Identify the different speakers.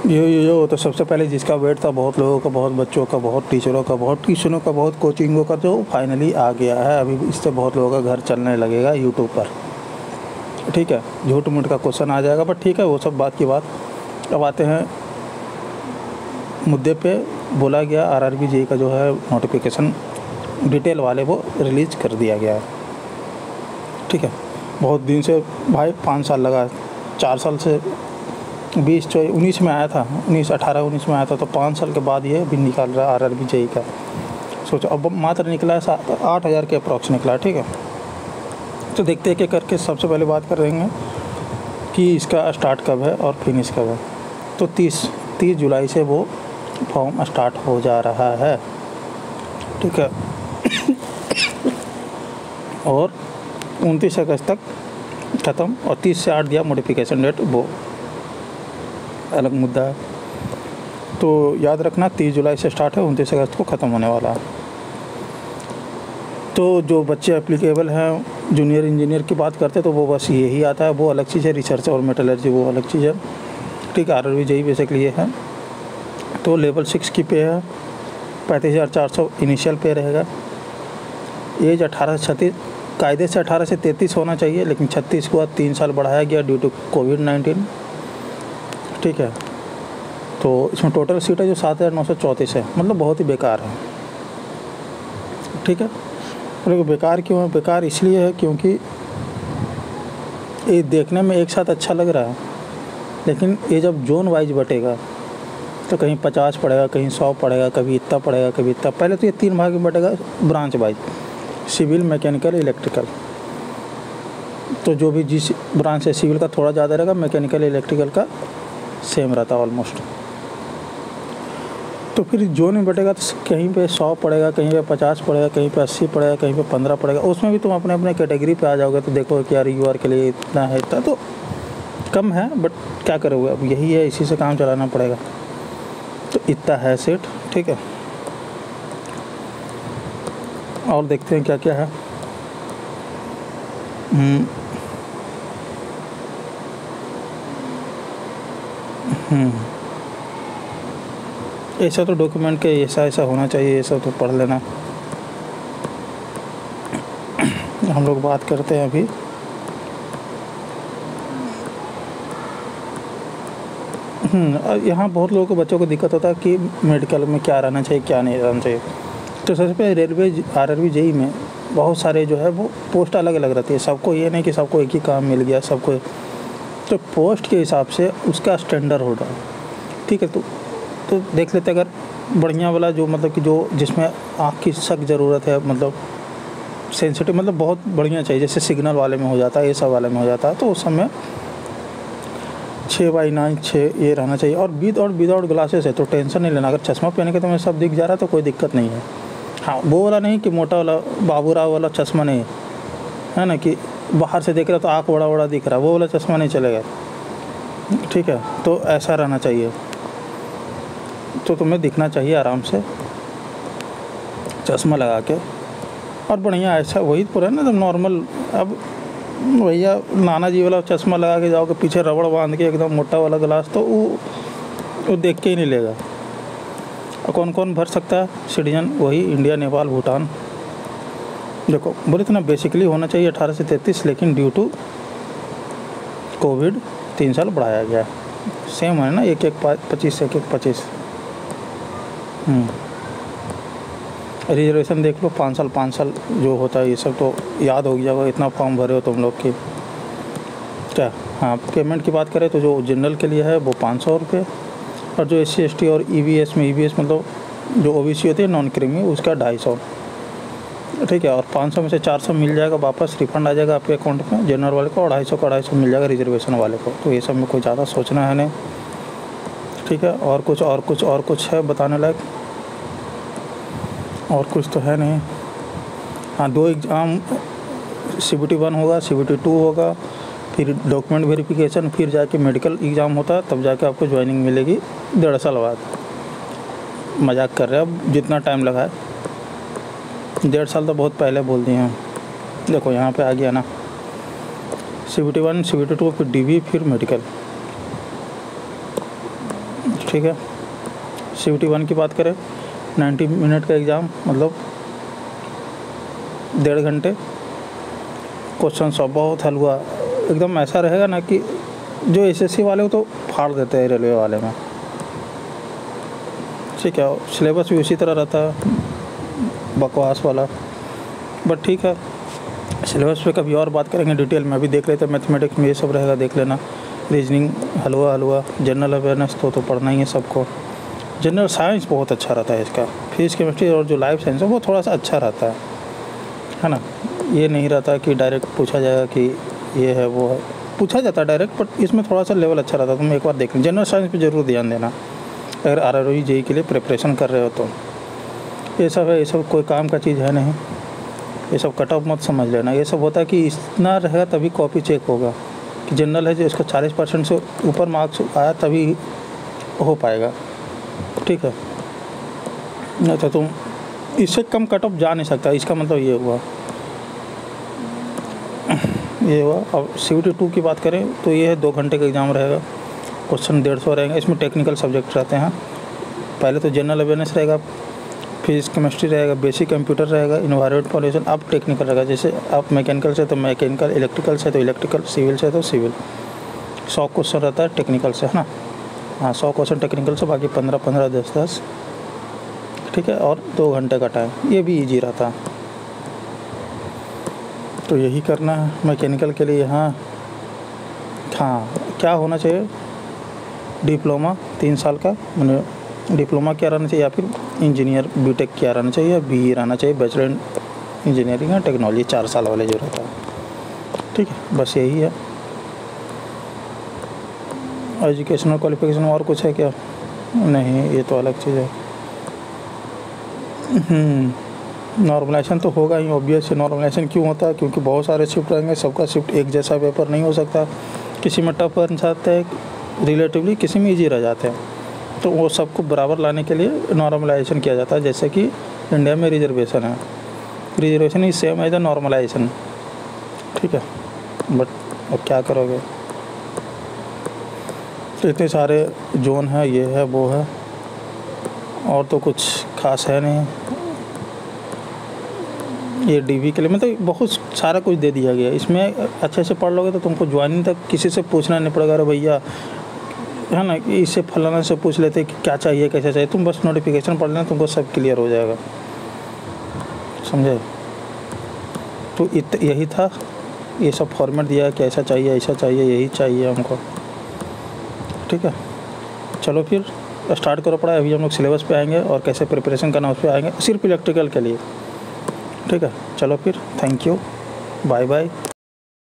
Speaker 1: ये तो सबसे पहले जिसका वेट था, बहुत लोगों का, बहुत बच्चों का, बहुत टीचरों का, बहुत ट्यूशनों का, बहुत कोचिंगों का, जो फाइनली आ गया है। अभी इससे बहुत लोगों का घर चलने लगेगा यूट्यूब पर। ठीक है, झूठ मूठ का क्वेश्चन आ जाएगा, बट ठीक है, वो सब बात की बात। अब आते हैं मुद्दे पे। बोला गया आरआरबी जेईई का जो है नोटिफिकेशन डिटेल वाले वो रिलीज़ कर दिया गया है। ठीक है, बहुत दिन से भाई 5 साल लगा, 4 साल से 20-19 में आया था, 18-19 में आया था, तो 5 साल के बाद ये भी निकाल रहा है आरआरबी जेईई का। सोचो, अब मात्र निकला है 8,000 के अप्रॉक्स निकला। ठीक है, तो देखते हैं कि करके सबसे पहले बात कर देंगे कि इसका स्टार्ट कब है और फिनिश कब है। तो 30 जुलाई से वो फॉर्म स्टार्ट हो जा रहा है। ठीक है, और 29 अगस्त तक ख़त्म, और 30 से 8 दिया मॉडिफिकेशन डेट, वो अलग मुद्दा है। तो याद रखना 30 जुलाई से स्टार्ट है, 29 अगस्त को ख़त्म होने वाला है। तो जो बच्चे एप्लीकेबल हैं, जूनियर इंजीनियर की बात करते हैं तो वो बस यही आता है, वो अलग चीज़ है। रिसर्च और मेटलर्जी वो अलग चीज़ है। ठीक है, आरआरबी जेईई बेसिकली ये है। तो लेवल 6 की पे है, 35,400 इनिशियल पे रहेगा। एज 18 से 36, कायदे से 18 से 33 होना चाहिए, लेकिन 36 को 3 साल बढ़ाया गया ड्यू टू कोविड-19। ठीक है, तो इसमें टोटल सीट है जो 7,934 है, मतलब बहुत ही बेकार है। ठीक है, और बेकार क्यों है? बेकार इसलिए है क्योंकि ये देखने में एक साथ अच्छा लग रहा है, लेकिन ये जब जोन वाइज बटेगा तो कहीं 50 पड़ेगा, कहीं 100 पड़ेगा, कभी इतना पड़ेगा, कभी इतना। पहले तो ये 3 भाग में बटेगा branch wise, civil, mechanical, electrical. तो जो भी जिस ब्रांच से सिविल का थोड़ा ज़्यादा रहेगा, मैकेनिकल इलेक्ट्रिकल का सेम रहता ऑलमोस्ट। तो फिर जोन में बटेगा तो कहीं पे 100 पड़ेगा, कहीं पे 50 पड़ेगा, कहीं पे 80 पड़ेगा, कहीं पे 15 पड़ेगा। उसमें भी तुम अपने अपने कैटेगरी पे आ जाओगे तो देखो कि यार यूआर के लिए इतना है, इतना तो कम है, बट क्या करोगे, अब यही है, इसी से काम चलाना पड़ेगा। तो इतना है सेट। ठीक है, और देखते हैं क्या क्या है। ऐसा तो डॉक्यूमेंट के ऐसा होना चाहिए, ऐसा तो पढ़ लेना। हम लोग बात करते हैं अभी यहाँ बहुत लोगों को, बच्चों को दिक्कत होता है कि मेडिकल में क्या रहना चाहिए, क्या नहीं रहना चाहिए। तो सबसे पहले रेलवे आरआरबी जेईई में बहुत सारे जो है वो पोस्ट अलग अलग रहती है। सबको ये नहीं कि सबको एक ही काम मिल गया सबको, तो पोस्ट के हिसाब से उसका स्टैंडर्ड होगा। ठीक है, तो देख लेते अगर बढ़िया वाला जो, मतलब कि जो जिसमें आँख की सख्त ज़रूरत है, मतलब सेंसिटिव, मतलब बहुत बढ़िया चाहिए, जैसे सिग्नल वाले में हो जाता है, ये सब वाले में हो जाता है, तो उस समय 6/9 6 ये रहना चाहिए। और विदाउट ग्लासेस है तो टेंशन नहीं लेना। अगर चश्मा पहन के तुम्हें सब दिख जा रहा है तो कोई दिक्कत नहीं है। हाँ, वो वाला नहीं कि मोटा वाला बाबूराव वाला चश्मा नहीं है ना, कि बाहर से देख रहा तो आँख बड़ा बड़ा दिख रहा, वो वाला चश्मा नहीं चलेगा। ठीक है, तो ऐसा रहना चाहिए, तो तुम्हें दिखना चाहिए आराम से चश्मा लगा के, और बढ़िया ऐसा वही पूरा ना, तो नॉर्मल। अब भैया नाना जी वाला चश्मा लगा के जाओगे, पीछे रबड़ बांध के एकदम मोटा वाला ग्लास, तो वो देख के ही नहीं लेगा। और कौन कौन भर सकता है सिटीजन? वही इंडिया, नेपाल, भूटान। देखो बोले तो ना, बेसिकली होना चाहिए 18 से 33, लेकिन ड्यू टू कोविड 3 साल बढ़ाया गया। सेम है ना, 1-1-25 1-1-25। रिजर्वेशन देख लो, 5 साल जो होता है, ये सब तो याद हो गया होगा। इतना फॉर्म भरे हो तुम लोग की क्या। हाँ, पेमेंट की बात करें तो जो जनरल के लिए है वो 500 रुपये, और जो SC ST और EBS में, EBS मतलब जो OBC होती है नॉन क्रीमी, उसका 250। ठीक है, और 500 में से 400 मिल जाएगा वापस, रिफंड आ जाएगा आपके अकाउंट में जनरल वाले को, और 250 का 250 मिल जाएगा रिजर्वेशन वाले को। तो ये सब में कोई ज़्यादा सोचना है नहीं। ठीक है, और कुछ है बताने लायक? और कुछ तो है नहीं। हाँ, 2 एग्ज़ाम, CBT 1 होगा, CBT 2 होगा, फिर डॉक्यूमेंट वेरिफिकेशन, फिर जाके मेडिकल एग्ज़ाम होता है, तब जाके आपको ज्वाइनिंग मिलेगी 1.5 साल बाद। मजाक कर रहे हैं, अब जितना टाइम लगा है 1.5 साल तो बहुत पहले बोल दिए हैं। देखो यहाँ पे आ गया ना, CBT 1, CBT 2, फिर DV, फिर मेडिकल। ठीक है। CVT 1 की बात करें 90 मिनट का एग्ज़ाम, मतलब 1.5 घंटे। क्वेश्चन सब बहुत हलवा, एकदम ऐसा रहेगा ना कि जो SSC वाले हो तो फाड़ देते हैं रेलवे वाले में, ठीक है। सिलेबस भी उसी तरह रहता है, बकवास वाला, बट ठीक है। सिलेबस पे कभी और बात करेंगे डिटेल में, अभी देख लेते हैं मैथमेटिक्स में ये सब रहेगा, देख लेना। रीजनिंग हलवा, जनरल अवेयरनेस तो पढ़ना ही है सबको। जनरल साइंस बहुत अच्छा रहता है इसका, फिजिक्स केमिस्ट्री और जो लाइफ साइंस है वो थोड़ा सा अच्छा रहता है ना। ये नहीं रहता कि डायरेक्ट पूछा जाएगा कि ये है वो है, पूछा जाता है डायरेक्ट, बट इसमें थोड़ा सा लेवल अच्छा रहता है। तुम एक बार देख लें, जनरल साइंस पे ज़रूर ध्यान देना अगर RRBI JEE के लिए प्रिपरेशन कर रहे हो तो। ये सब है, ये सब कोई काम का चीज़ है नहीं, ये सब कट ऑफ मत समझ लेना। ये सब होता है कि इतना रहेगा तभी कॉपी चेक होगा कि जनरल है जो इसका 40% से ऊपर मार्क्स आया तभी हो पाएगा, ठीक है। नहीं तो तुम इससे कम कट ऑफ जा नहीं सकता, इसका मतलब ये हुआ। अब CVT 2 की बात करें तो ये है 2 घंटे का एग्ज़ाम रहेगा, क्वेश्चन 150 रहेंगे। इसमें टेक्निकल सब्जेक्ट रहते हैं। पहले तो जनरल अवेयरनेस रहेगा, फिजिक्स केमिस्ट्री रहेगा, बेसिक कंप्यूटर रहेगा, इन्वायरमेंट पॉल्यूशन, अब टेक्निकल रहेगा। जैसे आप मैकेनिकल से तो मैकेनिकल, इलेक्ट्रिकल से तो इलेक्ट्रिकल, सिविल से तो सिविल। 100 क्वेश्चन रहता है टेक्निकल से, है ना। हाँ, 100 क्वेश्चन टेक्निकल से, बाकी 15-15, 10-10, ठीक है। और 2 घंटे का टाइम, ये भी ईजी रहता है। तो यही करना है मैकेनिकल के लिए। हाँ, क्या होना चाहिए, डिप्लोमा 3 साल का, मैंने डिप्लोमा क्या रहना चाहिए, या फिर इंजीनियर बीटेक क्या रहना चाहिए, या BE रहना चाहिए, बैचलर इन इंजीनियरिंग या टेक्नोलॉजी 4 साल वाले जो रहता है, ठीक है। बस यही है। एजुकेशनल क्वालिफिकेशन और कुछ है क्या? नहीं, ये तो अलग चीज़ है। नॉर्मलाइजेशन तो होगा ही, ऑब्वियस है। नॉर्मलाइजेशन क्यों होता है? क्योंकि बहुत सारे शिफ्ट रहेंगे, सबका शिफ्ट एक जैसा पेपर नहीं हो सकता। किसी में टफ बन जाता है रिलेटिवली, किसी में ईजी रह जाते हैं। तो वो सबको बराबर लाने के लिए नॉर्मलाइजेशन किया जाता है। जैसे कि इंडिया में रिजर्वेशन है, reservation is same as the normalization, ठीक है। बट अब क्या करोगे, तो इतने सारे जोन है, ये है वो है, और तो कुछ खास है नहीं। ये DV के लिए मतलब बहुत सारा कुछ दे दिया गया। इसमें अच्छे से पढ़ लोगे तो तुमको ज्वाइनिंग तक किसी से पूछना नहीं पड़ेगा, अरे भैया है ना, इससे फलाना से पूछ लेते कि क्या चाहिए कैसे चाहिए, तुम बस नोटिफिकेशन पढ़ लेना, तुमको सब क्लियर हो जाएगा, समझे। तो यही था, ये सब फॉर्मेट दिया कि ऐसा चाहिए ऐसा चाहिए, यही चाहिए हमको, ठीक है। चलो फिर स्टार्ट करो पढ़ाई। अभी हम लोग सिलेबस पे आएंगे और कैसे प्रिपरेशन करना उस पर आएंगे, सिर्फ इलेक्ट्रिकल के लिए, ठीक है। चलो फिर, थैंक यू, बाय बाय।